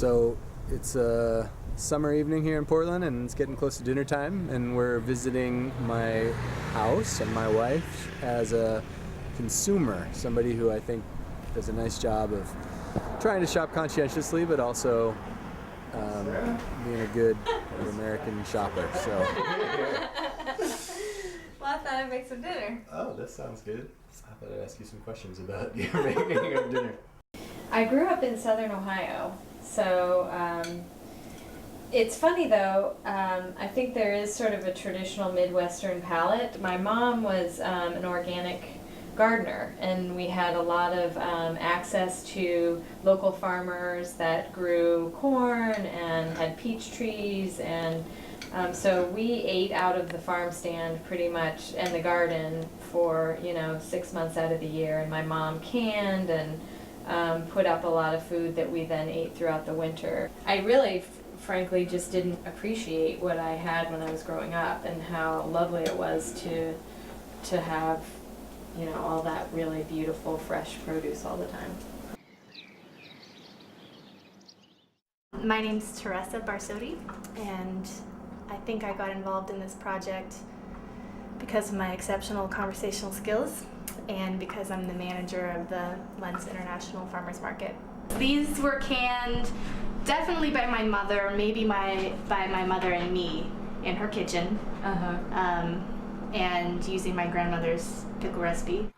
So it's a summer evening here in Portland, and it's getting close to dinner time, and we're visiting my house and my wife as a consumer, somebody who I think does a nice job of trying to shop conscientiously, but also being a good American shopper. So. Well, I thought I'd make some dinner. Oh, that sounds good. I thought I'd ask you some questions about your making of dinner. I grew up in southern Ohio, so it's funny though, I think there is sort of a traditional Midwestern palate. My mom was an organic gardener, and we had a lot of access to local farmers that grew corn and had peach trees, and so we ate out of the farm stand pretty much and the garden for 6 months out of the year, and my mom canned and put up a lot of food that we then ate throughout the winter. I really, frankly, just didn't appreciate what I had when I was growing up and how lovely it was to have, all that really beautiful, fresh produce all the time. My name's Teresa Barsotti, and I think I got involved in this project because of my exceptional conversational skills and because I'm the manager of the Lens International Farmers Market. These were canned definitely by my mother, maybe by my mother and me in her kitchen, and using my grandmother's pickle recipe.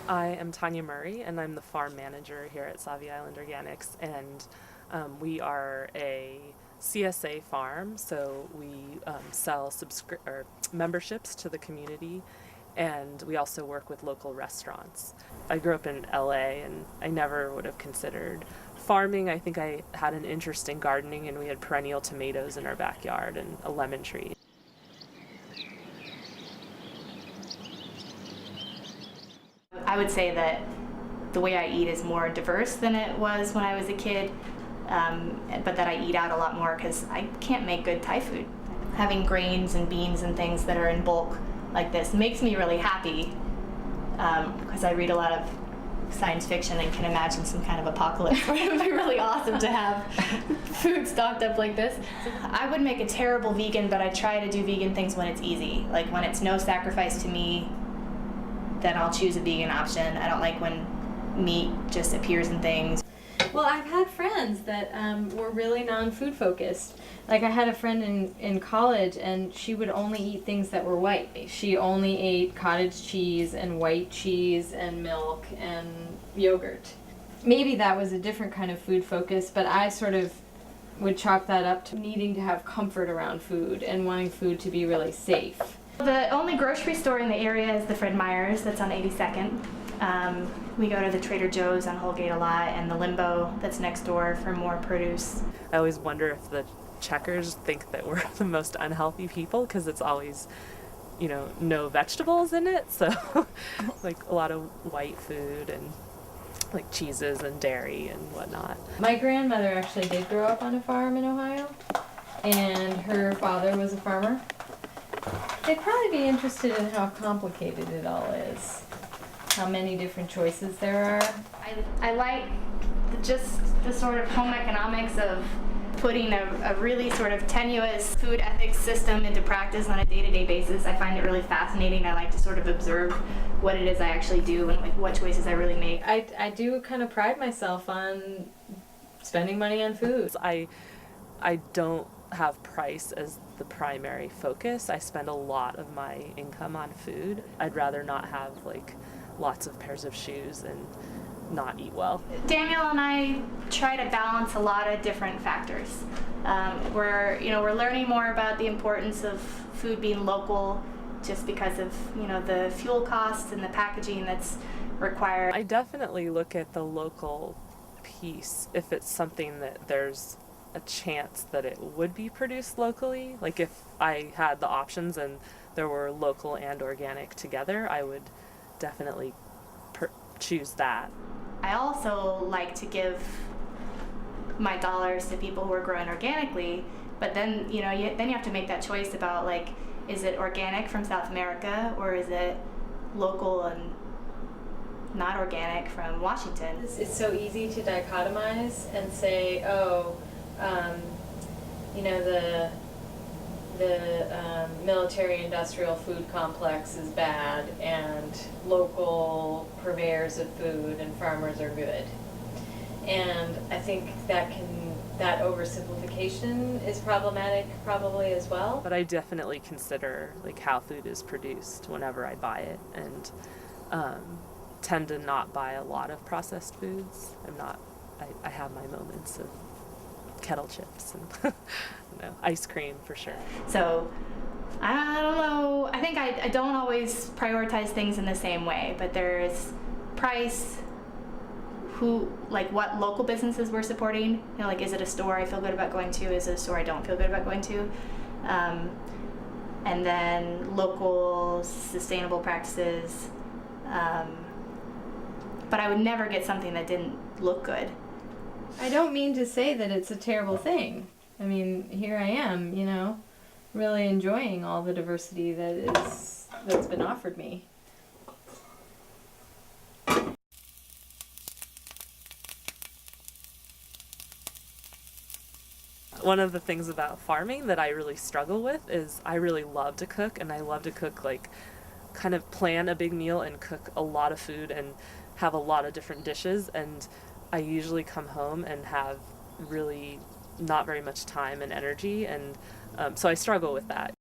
I am Tanya Murray, and I'm the farm manager here at Sauvie Island Organics, and we are a CSA farm, so we sell memberships to the community, and we also work with local restaurants. I grew up in LA, and I never would have considered farming. I think I had an interest in gardening, and we had perennial tomatoes in our backyard and a lemon tree. I would say that the way I eat is more diverse than it was when I was a kid, but that I eat out a lot more because I can't make good Thai food. Having grains and beans and things that are in bulk like this makes me really happy because I read a lot of science fiction and can imagine some kind of apocalypse where it would be really awesome to have food stocked up like this. I would make a terrible vegan, but I try to do vegan things when it's easy. Like when it's no sacrifice to me, then I'll choose a vegan option. I don't like when meat just appears in things. Well, I've had friends that were really non-food focused. Like I had a friend in college, and she would only eat things that were white. She only ate cottage cheese and white cheese and milk and yogurt. Maybe that was a different kind of food focus, but I sort of would chalk that up to needing to have comfort around food and wanting food to be really safe. The only grocery store in the area is the Fred Meyer's that's on 82nd. We go to the Trader Joe's on Holgate a lot, and the Limbo that's next door for more produce. I always wonder if the checkers think that we're the most unhealthy people because it's always, no vegetables in it. So like a lot of white food and like cheeses and dairy and whatnot. My grandmother actually did grow up on a farm in Ohio, and her father was a farmer. They'd probably be interested in how complicated it all is, how many different choices there are. I like just the sort of home economics of putting a really sort of tenuous food ethics system into practice on a day-to-day basis. I find it really fascinating. I like to sort of observe what it is I actually do and like what choices I really make. I do kind of pride myself on spending money on food. I don't have price as the primary focus. I spend a lot of my income on food. I'd rather not have like lots of pairs of shoes and not eat well. Daniel and I try to balance a lot of different factors. We're learning more about the importance of food being local just because of the fuel costs and the packaging that's required. I definitely look at the local piece if it's something that there's a chance that it would be produced locally. Like if I had the options and there were local and organic together, I would definitely choose that. I also like to give my dollars to people who are growing organically, but then you have to make that choice about like, is it organic from South America or is it local and not organic from Washington. It's so easy to dichotomize and say, oh, you know, the military-industrial food complex is bad, and local purveyors of food and farmers are good. And I think that oversimplification is problematic probably as well. But I definitely consider like how food is produced whenever I buy it, and tend to not buy a lot of processed foods. I have my moments of kettle chips and ice cream for sure. So I don't know. I think I don't always prioritize things in the same way, but there's price, what local businesses we're supporting. You know, like, is it a store I feel good about going to? Is it a store I don't feel good about going to? And then local sustainable practices. But I would never get something that didn't look good. I don't mean to say that it's a terrible thing. I mean, here I am, you know, really enjoying all the diversity that's been offered me. One of the things about farming that I really struggle with is I really love to cook, and I love to cook, like, kind of plan a big meal and cook a lot of food and have a lot of different dishes, and I usually come home and have really not very much time and energy, and so I struggle with that